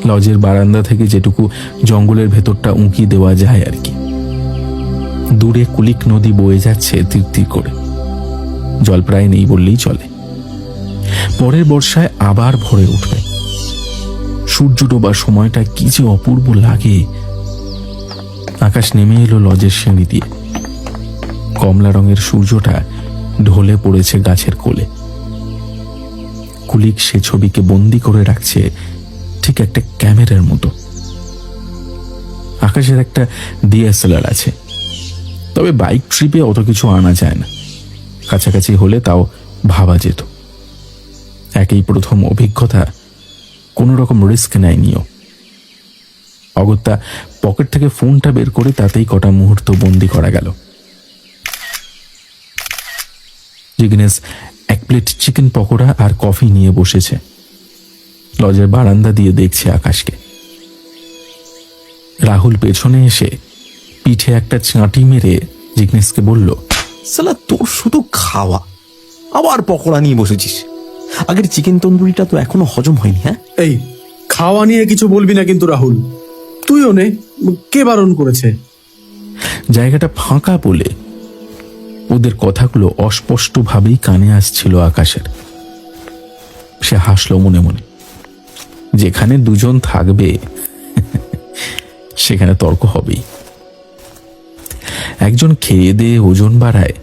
লজের বারান্দা থেকে যেটুকু জঙ্গলের ভেতরটা উঁকি দেওয়া যায় আর কি। দূরে কুলিক নদী বয়ে যাচ্ছে তীর তীর করে, জল প্রায় নেই বললেই চলে। পরের বর্ষায় আবার ভরে উঠবে। সূর্য ডোবার সময়টা কি যে অপূর্ব লাগে। আকাশ নেমে এলো লজের সিঁড়ি দিয়ে। কমলা রঙের সূর্যটা ঢলে পড়েছে গাছের কোলে। কুলিক সে ছবিকে বন্দি করে রাখছে ঠিক একটা ক্যামেরার মতো। আকাশের একটা ডিএসএলআর আছে, তবে বাইক ট্রিপে অত কিছু আনা যায় না। কাছাকাছি হলে তাও ভাবা যেত। একই প্রথম অভিজ্ঞতা, কোনো রকম রিস্ক নেয়নিও। অগত্যা পকেট থেকে ফোনটা বের করে তাতেই কটা মুহূর্ত বন্দি করা গেল। জিগনেশ এক প্লেট চিকেন পকোড়া আর কফি নিয়ে বসেছে। লজের বারান্দা দিয়ে দেখছে আকাশকে। রাহুল পেছনে এসে পিঠে একটা চাঁটি মেরে জিগনেশকে বলল, সালা তোর শুধু খাওয়া, আবার পকোড়া নিয়ে বসেছিস। আগের চিকেন তন্দুরিটা তো এখনো হজম হয়নি। হ্যাঁ, এই খাওয়া নিয়ে কিছু বলবি না কিন্তু রাহুল, তুইও নে, কে বারণ করেছে? জায়গাটা ফাঁকা বলে ওদের কথাগুলো অস্পষ্টভাবেই কানে আসছিল আকাশের। সে হাসল মনে মনে। যেখানে দুজন থাকবে সেখানে তর্ক হবেই। একজন খেয়ে দিয়ে ওজন বাড়ায়,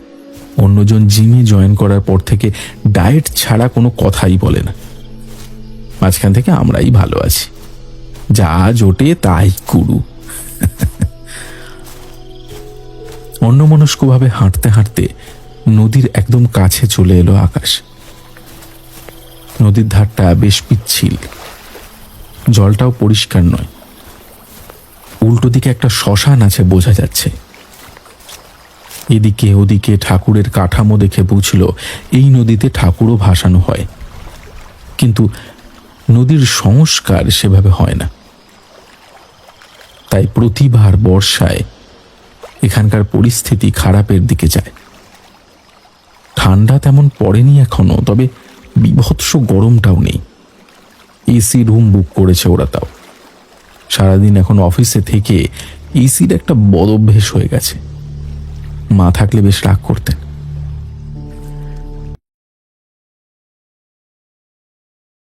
অন্যজন জিমে জয়েন করার পর থেকে ডায়েট ছাড়া কোনো কথাই বলে না। মাঝখান থেকে আমরাই ভালো আছি, যা জোটে তাই কুড়ু। অন্যমনস্কভাবে হাঁটতে হাঁটতে নদীর একদম কাছে চলে এলো আকাশ। নদীর ধারটা বেশ পিচ্ছিল, জলটাও পরিষ্কার নয়। উল্টো দিকে একটা শ্মশান আছে বোঝা যাচ্ছে। এদিকে ওদিকে ঠাকুরের কাঠামো দেখে বুঝল এই নদীতে ঠাকুরও ভাসানো হয়, কিন্তু নদীর সংস্কার সেভাবে হয় না। তাই প্রতিবার বর্ষায় এখানকার পরিস্থিতি খারাপের দিকে যায়। ঠান্ডা তেমন পড়েনি এখনো, তবে বিভৎস গরমটাও নেই। এসি রুম বুক করেছে ওরা, তাও সারাদিন এখন অফিসে থেকে এসির একটা বদ অভ্যেস হয়ে গেছে। মা থাকলে বেশ রাগ করতেন।